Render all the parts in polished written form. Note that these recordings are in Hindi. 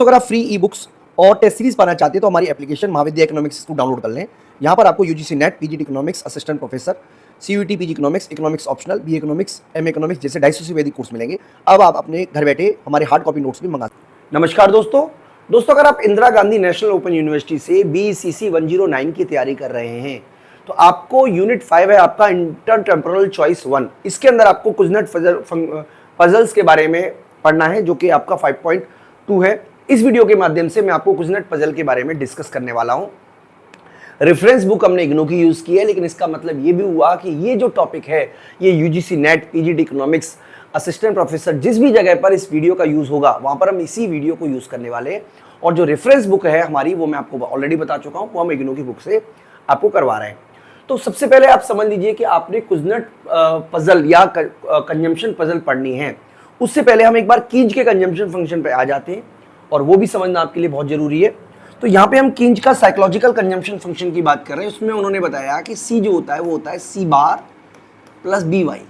तो अगर आप फ्री ई बुक्स और टेस्ट सीरीज पाना चाहते हैं तो हमारी एप्लीकेशन महाविद्या इकोनॉमिक्स को डाउनलोड कर लें। यहाँ पर आपको UGC NET, PGT economics, assistant professor, CUET PG economics, economics optional, B economics, M economics जैसे 250 से अधिक कोर्स मिलेंगे। अब आप अपने घर बैठे हमारे हार्ड कॉपी नोट्स भी मंगा सकते हैं। नमस्कार दोस्तों अगर आप Indira Gandhi national open university से BCC 109 की तैयारी कर रहे हैं तो आपको यूनिट 5 है आपका इंटर टेम्पोरल चॉइस 1। इसके अंदर आपको कुजनेट पजल्स के बारे में पढ़ना है जो कि आपका 5.2 है। इस वीडियो के माध्यम से मैं आपको कुजनेट पजल के बारे में डिस्कस करने वाला हूं। रेफरेंस बुक हमने इग्नो की यूज की है, लेकिन इसका मतलब ये भी हुआ कि ये जो टॉपिक है ये UGC NET, PGT economics, assistant professor जिस भी जगह पर इस वीडियो का यूज होगा वहां पर हम इसी वीडियो को यूज करने वाले हैं। और जो रेफरेंस बुक है हमारी वो मैं आपको ऑलरेडी बता चुका हूं, वो हम इग्नो की बुक से आपको करवा रहे हैं। तो सबसे पहले आप समझ लीजिए कि आपने कुजनेट पजल या कंजम्पशन पजल पढ़नी है। उससे पहले हम एक बार कीज के कंजम्पशन फंक्शन पे आ जाते हैं और वो भी समझना आपके लिए बहुत जरूरी है। तो यहाँ पे हम कीज का साइकोलॉजिकल कंजम्पशन फंक्शन की बात कर रहे हैं। उसमें उन्होंने बताया कि सी जो होता है वो होता है सी बार प्लस बी वाई,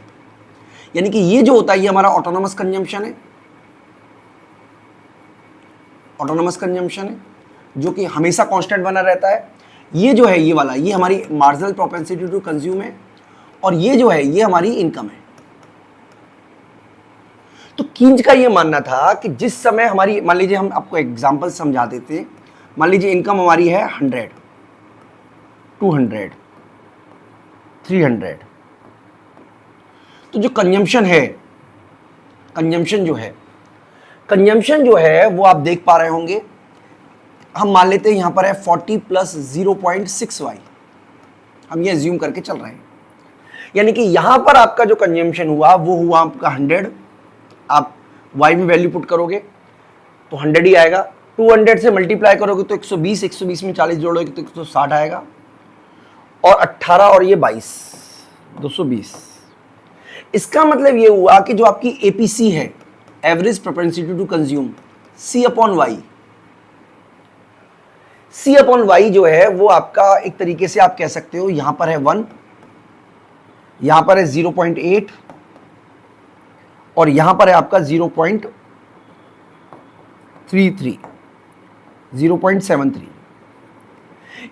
यानी कि ये जो होता है ये हमारा ऑटोनोमस कंजम्पशन है, ऑटोनोमस कंजम्पशन है जो कि हमेशा कांस्टेंट बना रहता है। ये जो है ये वाला ये हमारी मार्जिनल प्रोपेंसिटी टू कंज्यूम है और ये जो है ये हमारी इनकम है। तो कीज का ये मानना था कि जिस समय हमारी, मान लीजिए हम आपको एग्जांपल समझा देते हैं, मान लीजिए इनकम हमारी है 100, 200, 300। तो जो कंजम्पशन है, कंजम्पशन जो है वो आप देख पा रहे होंगे, हम मान लेते हैं यहां पर है 40 प्लस 0.6y, हम ये अज्यूम करके चल रहे हैं। यानी कि यहां पर आपका जो कंजम्पशन हुआ वो हुआ आपका 100। आप y में वैल्यू पुट करोगे तो 100 ही आएगा। 200 से मल्टीप्लाई करोगे तो 120, 120 में 40 जोड़ोगे तो 160 आएगा। और 18 और ये 22, 220। इसका मतलब ये हुआ कि जो आपकी एपीसी है, average propensity to consume, C upon Y जो है वो आपका एक तरीके से आप कह सकते हो यहां पर है 1, यहां पर है 0.8 और यहां पर है आपका 0.33, 0.73।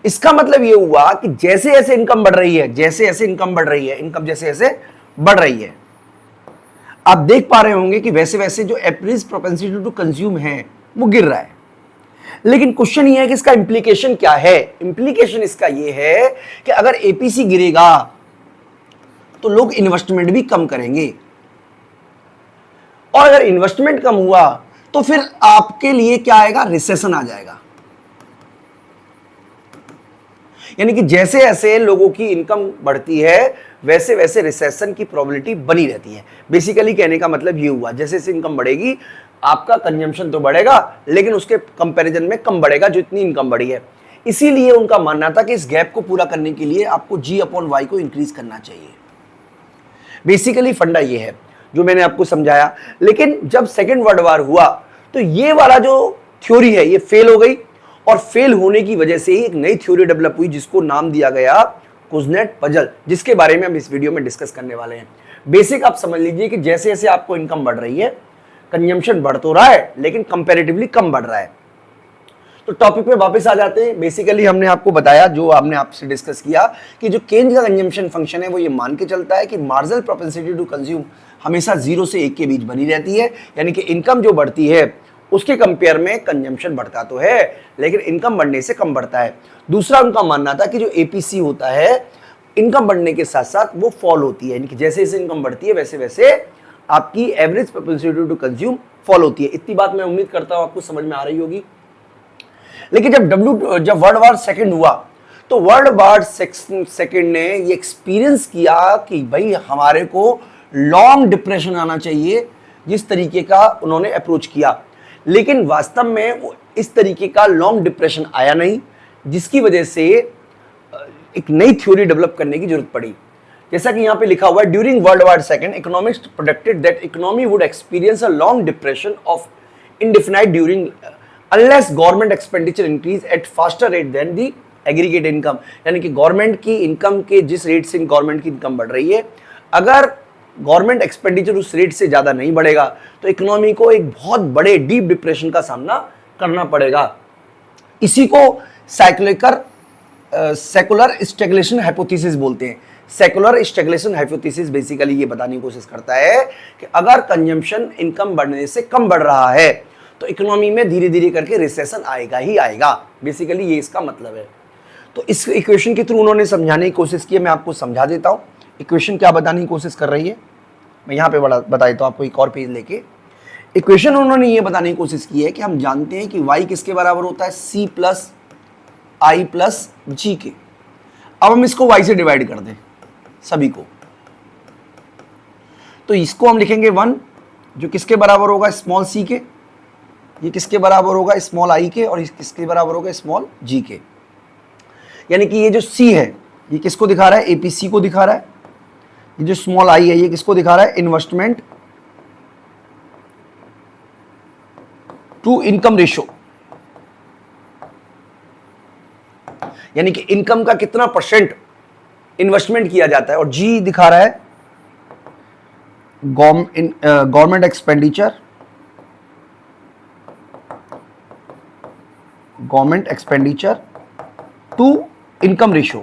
इसका मतलब ये हुआ कि जैसे जैसे इनकम बढ़ रही है, इनकम जैसे जैसे बढ़ रही है, आप देख पा रहे होंगे कि वैसे वैसे जो एवरेज प्रोपेंसिटी टू कंज्यूम है वो गिर रहा है। लेकिन क्वेश्चन ये है कि इसका इंप्लीकेशन क्या है। इंप्लीकेशन इसका ये है कि अगर एपीसी गिरेगा तो लोग इन्वेस्टमेंट भी कम करेंगे, और अगर इन्वेस्टमेंट कम हुआ तो फिर आपके लिए क्या आएगा, रिसेशन आ जाएगा। यानी कि जैसे जैसे लोगों की इनकम बढ़ती है वैसे वैसे रिसेशन की प्रोबेबिलिटी बनी रहती है। बेसिकली कहने का मतलब ये हुआ जैसे जैसे इनकम बढ़ेगी आपका कंजम्पशन तो बढ़ेगा लेकिन उसके कंपैरिजन में कम बढ़ेगा जो इतनी इनकम बढ़ी है। इसीलिए उनका मानना था कि इस गैप को पूरा करने के लिए आपको G अपॉन वाई को इंक्रीज करना चाहिए। बेसिकली फंडा ये है जो मैंने आपको समझाया। लेकिन जब सेकेंड वर्ल्ड वॉर हुआ तो ये वाला जो थ्योरी है ये फेल हो गई, और फेल होने की वजह से ही एक नई थ्योरी डेवलप हुई जिसको नाम दिया गया कुजनेट पजल, जिसके बारे में हम इस वीडियो में डिस्कस करने वाले हैं। बेसिक आप समझ लीजिए कि जैसे जैसे आपको इनकम बढ़ रही है, कंजम्पशन बढ़ तो रहा है लेकिन कंपैरेटिवली कम बढ़ रहा है। तो टॉपिक पे वापस आ जाते हैं। बेसिकली हमने आपको बताया, जो हमने आपसे डिस्कस किया, कि जो केंज का कंजम्पशन फंक्शन है वो ये मान के चलता है कि मार्जिनल प्रोपेंसिटी टू कंज्यूम हमेशा 0 से 1 के बीच बनी रहती है। यानी कि इनकम जो बढ़ती है उसके कंपेयर में कंजम्पशन बढ़ता तो है लेकिन इनकम बढ़ने से कम बढ़ता है। दूसरा उनका मानना था कि जो एपीसी होता है इनकम बढ़ने के साथ साथ वो फॉल होती है, यानी कि जैसे जैसे इनकम बढ़ती है वैसे वैसे आपकी average propensity to consume fall होती है। इतनी बात मैं उम्मीद करता हूं आपको समझ में आ रही होगी। लेकिन जब वर्ल्ड वॉर सेकेंड हुआ तो वर्ल्ड वॉर सेकेंड ने ये एक्सपीरियंस किया कि भाई हमारे को लॉन्ग डिप्रेशन आना चाहिए, जिस तरीके का उन्होंने अप्रोच किया। लेकिन वास्तव में वो इस तरीके का लॉन्ग डिप्रेशन आया नहीं, जिसकी वजह से एक नई थ्योरी डेवलप करने की जरूरत पड़ी। जैसा कि यहां पे लिखा हुआ है, during world war second economist predicted that economy would experience a long depression of indefinite during unless government expenditure increase at faster rate than the aggregate income. यानी कि गवर्नमेंट की इनकम के जिस रेट से गवर्नमेंट की इनकम बढ़ रही है, अगर गवर्नमेंट एक्सपेंडिचर उस रेट से ज्यादा नहीं बढ़ेगा तो इकोनॉमी को एक बहुत बड़े डीप डिप्रेशन का सामना करना पड़ेगा। इसी को सेकुलर स्टैग्नेशन हाइपोथेसिस बोलते हैं। सेकुलर स्टैग्नेशन हाइपोथेसिस बेसिकली ये बताने की कोशिश करता है कि अगर कंजम्पशन इनकम बढ़ने से कम बढ़ रहा है तो इकोनॉमी में धीरे धीरे करके रिसेशन आएगा ही आएगा। बेसिकली ये इसका मतलब है। तो इस इक्वेशन के थ्रू उन्होंने समझाने की कोशिश की है, मैं आपको समझा देता हूं इक्वेशन क्या बताने की कोशिश कर रही है। मैं यहाँ पे बता देता हूँ आपको एक और पेज लेके। इक्वेशन उन्होंने ये बताने की कोशिश की है कि हम जानते हैं कि y किसके बराबर होता है, c प्लस आई प्लस जी के। अब हम इसको y से डिवाइड कर दें सभी को, तो इसको हम लिखेंगे 1 जो किसके बराबर होगा, स्मॉल c के। ये किसके बराबर होगा, स्मॉल आई के। और किसके बराबर होगा, स्मॉल जी के। यानी कि ये जो c है ये किसको दिखा रहा है, एपीसी को दिखा रहा है। ये जो स्मॉल आई है ये किसको दिखा रहा है, इन्वेस्टमेंट टू इनकम रेशो, यानी कि इनकम का कितना परसेंट इन्वेस्टमेंट किया जाता है। और जी दिखा रहा है government expenditure to income ratio.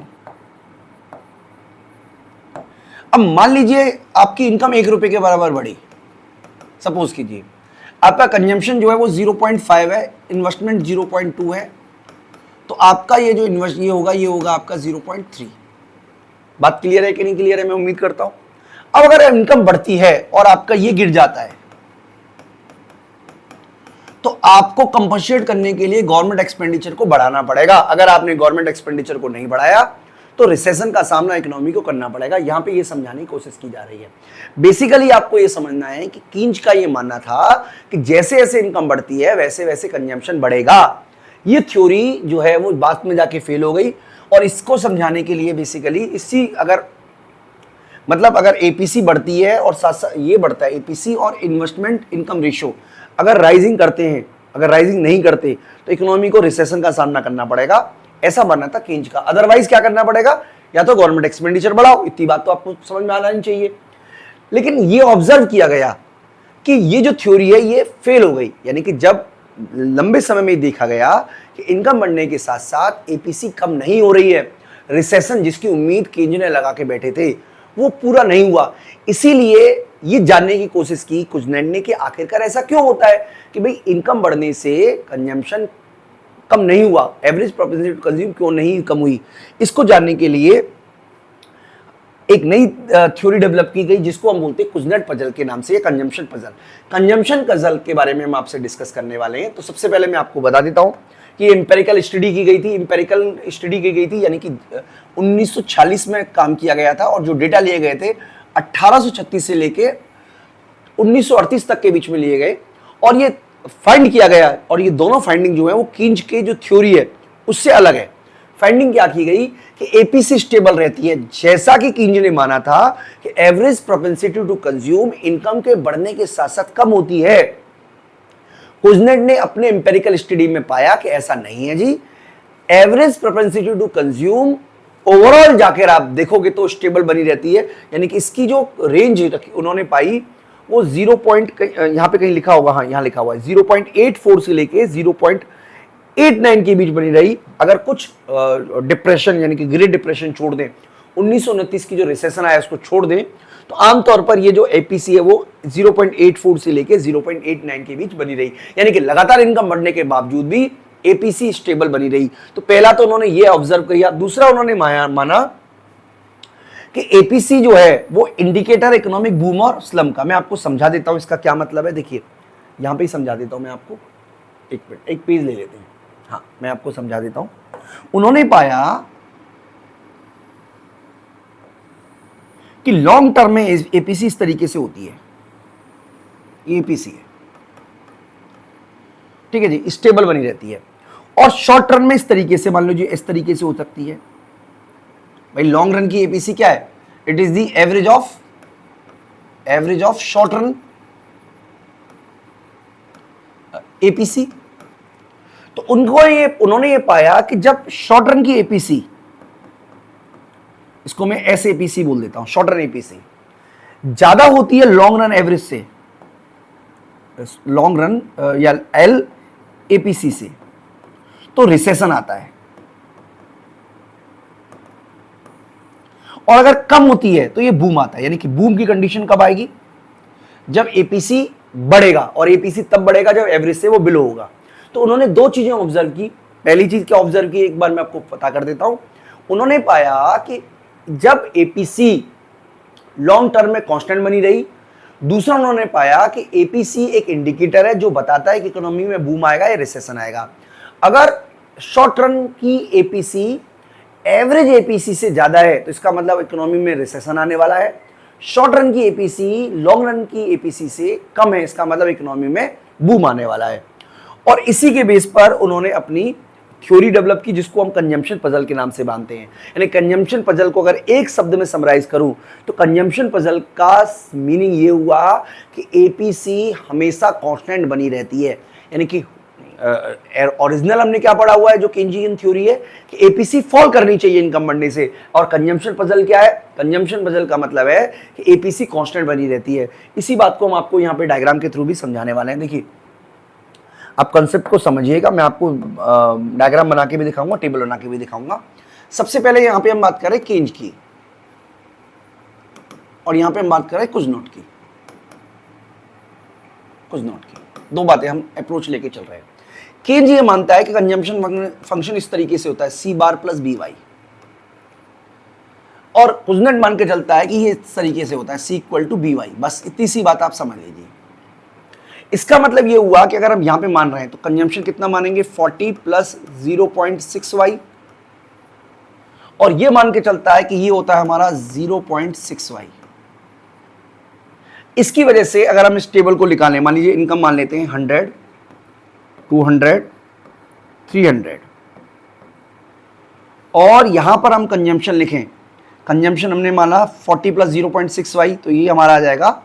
अब मान लीजिए आपकी इनकम 1 रुपए के बराबर बढ़ी, सपोज कीजिए आपका कंजम्पशन जो है वो 0.5 है, इन्वेस्टमेंट 0.2 है, तो आपका ये जो ये होगा आपका 0.3। बात क्लियर है कि नहीं क्लियर है, मैं उम्मीद करता हूं। अब अगर इनकम बढ़ती है और आपका ये गिर जाता है तो आपको कंपनसेट करने के लिए गवर्नमेंट एक्सपेंडिचर को बढ़ाना पड़ेगा। अगर आपने गवर्नमेंट एक्सपेंडिचर को नहीं बढ़ाया तो रिसेशन का सामना इकोनॉमी को करना पड़ेगा। यहां पे ये समझाने की कोशिश की जा रही है। बेसिकली आपको ये समझना है कि कीन्च का ये मानना था कि जैसे जैसे इनकम बढ़ती है वैसे वैसे कंजम्पशन बढ़ेगा। ये थ्योरी जो है वो बाद में जाके फेल हो गई। और इसको समझाने के लिए बेसिकली अगर एपीसी बढ़ती है और साथ साथ ये बढ़ता है, एपीसी और इन्वेस्टमेंट इनकम रेशियो अगर राइजिंग करते हैं, अगर राइजिंग नहीं करते तो इकोनॉमी को रिसेशन का सामना करना पड़ेगा। ऐसा बनना था कीन्च का। अदरवाइज क्या करना पड़ेगा, या तो गवर्नमेंट एक्सपेंडिचर बढ़ाओ, इतनी बात तो आपको समझ में आना ही चाहिए। लेकिन ये ऑब्जर्व किया गया कि ये जो थ्योरी है ये फेल हो गई। यानी कि जब लंबे समय में देखा गया कि इनकम बढ़ने के साथ साथ एपीसी कम नहीं हो रही है, रिसेशन जिसकी उम्मीद कीन्च ने लगा के बैठे थे वो पूरा नहीं हुआ। इसीलिए ये जानने की कोशिश की कुजनेट ने कि आखिरकार ऐसा क्यों होता है कि भाई इनकम बढ़ने से कंजम्पशन कम नहीं हुआ, एवरेज प्रोपेंसिटी टू कंज्यूम क्यों नहीं कम हुई। इसको जानने के लिए एक नई थ्योरी डेवलप की गई जिसको हम बोलते हैं कुजनेट पजल के नाम से, या कंजम्पशन पजल। कंजम्पशन पजल के बारे में हम आपसे डिस्कस करने वाले हैं। तो सबसे पहले मैं आपको बता देता हूं कि एम्पेरिकल स्टडी की गई थी, यानी कि 1946 में काम किया गया था। और जो डेटा लिए गए थे 1836 से लेके 1938 तक के बीच में लिए गए और ये फाइंड किया गया। और ये दोनों फाइंडिंग जो है वो कीन्च के जो थ्योरी है उससे अलग है। फाइंडिंग क्या की गई कि एपीसी स्टेबल रहती है, जैसा कि कीन्च ने माना था कि average propensity to consume income के बढ़ने के साथ साथ कम होती है। कुजनेट ने अपने एम्पेरिकल स्टडी में पाया कि ऐसा नहीं है जी। Average propensity to consume overall जाकर आप देखोगे तो स्टेबल बनी रहती है। यानी कि इसकी जो रेंज उन्होंने पाई वो 0. यहां पे कहीं लिखा होगा, हाँ यहां लिखा हुआ है 0.84 से लेके 0.89 के बीच बनी रही। अगर कुछ डिप्रेशन यानी कि ग्रेट डिप्रेशन छोड़ दें, 1929 की जो रिसेशन आया उसको छोड़ दें, तो आमतौर पर ये जो एपीसी है वो 0.84 से लेके 0.89 के बीच बनी रही। यानी कि लगातार इनकम बढ़ने के बावजूद भी एपीसी स्टेबल बनी रही। तो पहला तो उन्होंने ये ऑब्जर्व किया। दूसरा उन्होंने माना कि एपीसी जो है वो इंडिकेटर इकोनॉमिक बूम और स्लम का। मैं आपको समझा देता हूं इसका क्या मतलब है। देखिए यहां पे ही समझा देता हूं मैं आपको, एक मिनट, एक पेज ले लेते हैं। हाँ मैं आपको समझा देता हूं। उन्होंने पाया कि लॉन्ग टर्म में एपीसी इस तरीके से होती है, एपीसी है, ठीक है जी, स्टेबल बनी रहती है। और शॉर्ट टर्म में इस तरीके से, मान लीजिए इस तरीके से हो सकती है। भाई लॉन्ग रन की एपीसी क्या है, it is the average of short run APC. तो उन्होंने ये पाया कि जब शॉर्ट रन की एपीसी, इसको मैं एस एपीसी बोल देता हूं, शॉर्ट रन एपीसी ज्यादा होती है लॉन्ग रन एवरेज से, लॉन्ग रन या एल एपीसी से तो रिसेशन आता है, और अगर कम होती है तो ये बूम आता है। यानी कि बूम की कंडीशन कब आएगी? जब एपीसी बढ़ेगा, और एपीसी तब बढ़ेगा जब एवरेज से वो बिलो होगा। तो उन्होंने दो चीजें ऑब्जर्व की। पहली चीज क्या ऑब्जर्व की, एक बार मैं आपको पता कर देता हूं। उन्होंने पाया कि जब एपीसी लॉन्ग टर्म में कांस्टेंट बनी रही, दूसरा उन्होंने पाया कि एपीसी एक इंडिकेटर है जो बताता है कि इकोनॉमी में बूम आएगा या रिसेशन आएगा। अगर शॉर्ट टर्म की एपीसी एवरेज एपीसी से ज्यादा है तो इसका मतलब इकोनॉमी में रिसेशन आने वाला है। शॉर्ट रन की एपीसी लॉन्ग रन की एपीसी से कम है, इसका मतलब इकोनॉमी में बूम आने वाला है। और इसी के बेस पर उन्होंने अपनी थ्योरी डेवलप की, जिसको हम कंजम्पशन पजल के नाम से जानते हैं। यानी कंजम्पशन पजल को अगर एक शब्द में समराइज करूं तो कंजम्पशन पजल का मीनिंग ये हुआ कि एपीसी हमेशा कांस्टेंट बनी रहती है। यानी कि ओरिजिनल हमने क्या पढ़ा हुआ है, जो केंजियन थ्योरी है कि एपीसी फॉल करनी चाहिए इनकम बढ़ने से। और कंजम्पशन पजल क्या है? कंजम्पशन पजल का मतलब है कि एपीसी कांस्टेंट बनी रहती है। इसी बात को हम आपको यहाँ पे डायग्राम के थ्रू भी समझाने वाले हैं। देखिए, आप कंसेप्ट को समझिएगा, मैं आपको डायग्राम बना के भी दिखाऊंगा, टेबल बना के भी दिखाऊंगा। सबसे पहले यहाँ पे हम बात करें केंज की, और यहाँ पे हम बात करें कुजनॉट की। कुजनॉट की दो बातें हम अप्रोच लेके चल रहे हैं। केंज ये मानता है कि कंजम्पशन फंक्शन इस तरीके से होता है, सी बार प्लस बी वाई, और कुजनट मान के चलता है कि ये इस तरीके से होता है, सी इक्वल टू बी वाई। बस इतनी सी बात आप समझ लीजिए। इसका मतलब ये हुआ कि अगर हम यहां पे मान रहे हैं तो कंजम्पशन कितना मानेंगे, 40 प्लस 0.6 वाई, और ये मान के चलता है कि ये होता है हमारा 0.6 वाई। इसकी वजह से अगर हम इस टेबल को निकालें, मान लीजिए इनकम मान लेते हैं 100, 200, 300, और यहां पर हम कंजम्पशन लिखें, कंजम्पशन हमने माना 40 प्लस 0.6 वाई, तो ये हमारा आ जाएगा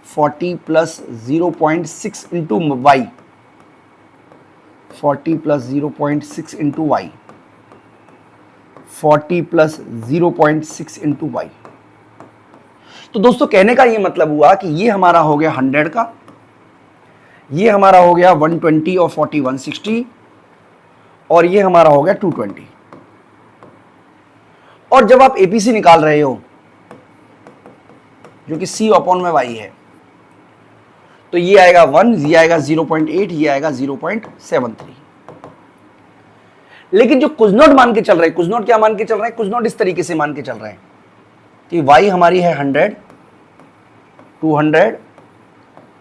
40 plus 0.6 into Y, 40 plus 0.6 into Y, 40 plus 0.6 into Y. तो दोस्तों कहने का ये मतलब हुआ कि ये हमारा हो गया 100 का, ये हमारा हो गया 120 और 40 160, और ये हमारा हो गया 220। और जब आप एपीसी निकाल रहे हो जो कि सी अपॉन में वाई है, तो ये आएगा 1, ये आएगा 0.8, ये आएगा 0.73। लेकिन जो कुजनॉट मान के चल रहे हैं, कुजनॉट क्या मान के चल रहे हैं, कुजनॉट इस तरीके से मान के चल रहे हैं कि वाई हमारी है 100, 200,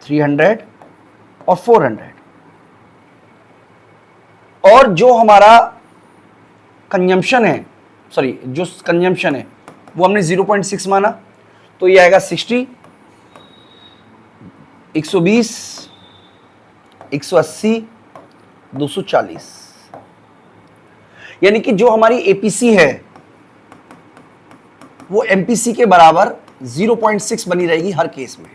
300 और 400, और जो हमारा कंजम्पशन है, सॉरी जो कंजम्पशन है वो हमने 0.6 माना, तो ये आएगा 60, 120, 180, 240। यानी कि जो हमारी एपीसी है वो एमपीसी के बराबर 0.6 बनी रहेगी हर केस में।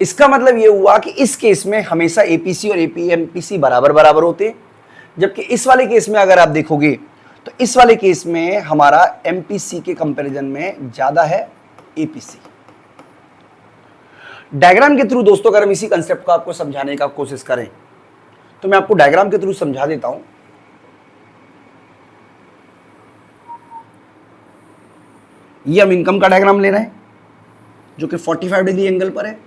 इसका मतलब यह हुआ कि इस केस में हमेशा एपीसी और एमपीसी बराबर बराबर होते, जबकि इस वाले केस में अगर आप देखोगे तो इस वाले केस में हमारा एमपीसी के कंपैरिजन में ज्यादा है एपीसी। डायग्राम के थ्रू दोस्तों अगर हम इसी कंसेप्ट को आपको समझाने का कोशिश करें तो मैं आपको डायग्राम के थ्रू समझा देता हूं। ये हम इनकम का डायग्राम ले रहे हैं जो कि 45 डिग्री एंगल पर है,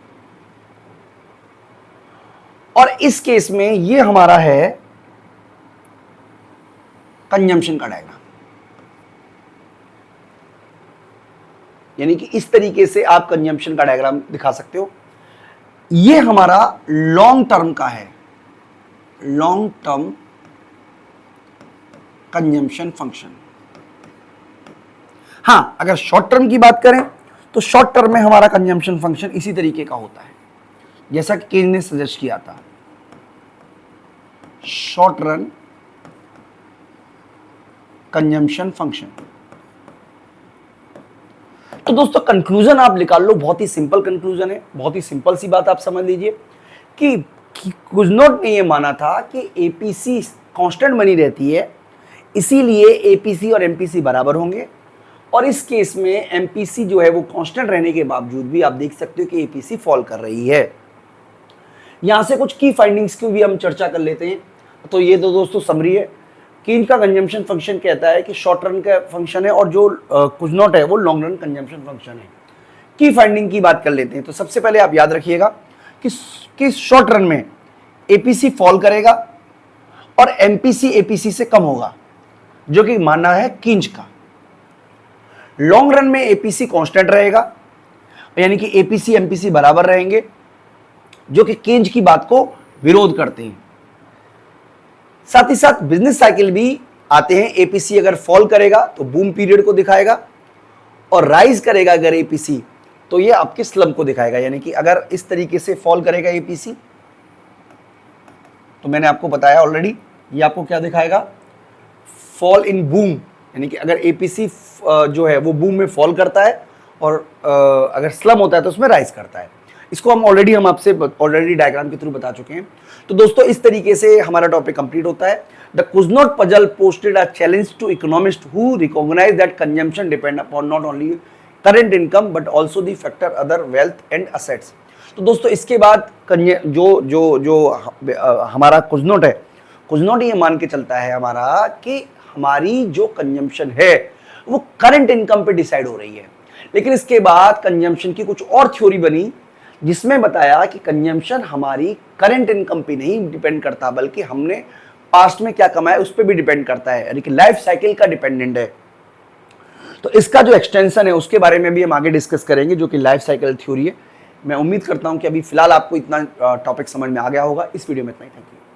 और इस केस में ये हमारा है कंजम्पशन का डायग्राम। यानी कि इस तरीके से आप कंजम्पशन का डायग्राम दिखा सकते हो। ये हमारा लॉन्ग टर्म का है, लॉन्ग टर्म कंजम्पशन फंक्शन। हां, अगर शॉर्ट टर्म की बात करें तो शॉर्ट टर्म में हमारा कंजम्पशन फंक्शन इसी तरीके का होता है जैसा कि केज ने सजेस्ट किया था, शॉर्ट रन कंजम्पशन फंक्शन। तो दोस्तों कंक्लूजन आप निकाल लो, बहुत ही सिंपल कंक्लूजन है, बहुत ही सिंपल सी बात आप समझ लीजिए कि कुजनॉट ने ये माना था कि एपीसी कांस्टेंट बनी रहती है, इसीलिए एपीसी और एमपीसी बराबर होंगे, और इस केस में एमपीसी जो है वो कांस्टेंट रहने के बावजूद भी आप देख सकते हो कि एपीसी फॉल कर रही है। यहां से कुछ की फाइंडिंग्स की भी हम चर्चा कर लेते हैं। तो ये तो दोस्तों समरी है कि इनका कंजम्पशन फंक्शन कहता है कि शॉर्ट रन का फंक्शन है और जो कुछ नॉट है वो लॉन्ग रन कंजम्पशन फंक्शन है। की फाइंडिंग की बात कर लेते हैं। तो सबसे पहले आप याद रखिएगा कि शॉर्ट रन में एपीसी फॉल करेगा और एमपीसी एपीसी से कम होगा, जो कि मानना है कींज का। लॉन्ग रन में एपीसी कांस्टेंट रहेगा, यानी कि एपीसी एमपीसी बराबर रहेंगे, जो कि कींज की बात को विरोध करते हैं। साथ ही साथ बिजनेस साइकिल भी आते हैं। एपीसी अगर फॉल करेगा तो बूम पीरियड को दिखाएगा और राइज करेगा अगर एपीसी तो ये आपके स्लम को दिखाएगा। यानी कि अगर इस तरीके से फॉल करेगा एपीसी तो मैंने आपको बताया ऑलरेडी, ये आपको क्या दिखाएगा, फॉल इन बूम। यानी कि अगर एपीसी जो है वो बूम में फॉल करता है और अगर स्लम होता है तो उसमें राइज करता है। इसको हम आपसे ऑलरेडी डायग्राम के थ्रू बता चुके हैं। तो दोस्तों इस तरीके से हमारा टॉपिक कंप्लीट होता है। The Kuznets puzzle posted a challenge to economist who recognise that consumption depend upon not only current income but also the factor other wealth and assets. तो दोस्तों इसके बाद हमारा कुजनॉट है, कुजनॉट ये मान के चलता है हमारा कि हमारी जो कंजम्पशन है वो करंट इनकम पे डिसाइड हो रही है। लेकिन इसके बाद कंजम्पशन की कुछ और थ्योरी बनी जिसमें बताया कि कंजम्पशन हमारी करंट इनकम पे नहीं डिपेंड करता बल्कि हमने पास्ट में क्या कमाया उस पर भी डिपेंड करता है, यानी कि लाइफ साइकिल का डिपेंडेंट है। तो इसका जो एक्सटेंशन है उसके बारे में भी हम आगे डिस्कस करेंगे, जो कि लाइफ साइकिल थ्योरी है। मैं उम्मीद करता हूं कि अभी फिलहाल आपको इतना टॉपिक समझ में आ गया होगा। इस वीडियो में इतना ही। Thank you.